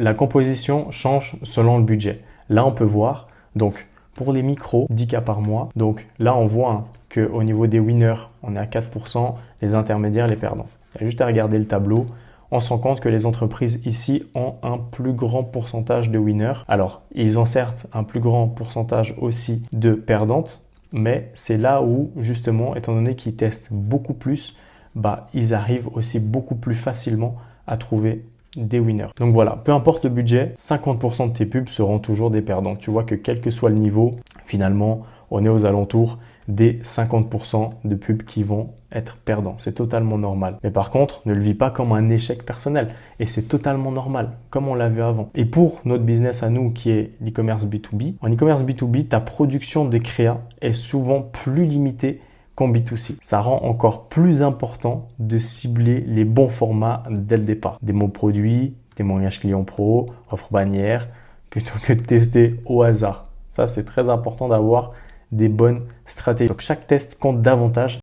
La composition change selon le budget. Là, on peut voir, donc pour les micros, 10 cas par mois. Donc là, on voit qu'au niveau des winners, on est à 4%, les intermédiaires, les perdants. Il y a juste à regarder le tableau. On se rend compte que les entreprises ici ont un plus grand pourcentage de winners. Alors, ils ont certes un plus grand pourcentage aussi de perdantes, mais c'est là où, justement, étant donné qu'ils testent beaucoup plus, ils arrivent aussi beaucoup plus facilement à trouver des winners. Donc voilà, peu importe le budget, 50% de tes pubs seront toujours des perdants. Tu vois que quel que soit le niveau, finalement, on est aux alentours des 50% de pubs qui vont être perdants. C'est totalement normal. Mais par contre, ne le vis pas comme un échec personnel. Et c'est totalement normal, comme on l'a vu avant. Et pour notre business à nous, qui est l'e-commerce B2B, en e-commerce B2B, ta production de créa est souvent plus limitée qu'en B2C. Ça rend encore plus important de cibler les bons formats dès le départ. Des mots produits, témoignages clients pro, offres bannières, plutôt que de tester au hasard. Ça, c'est très important d'avoir des bonnes stratégies. Donc, chaque test compte davantage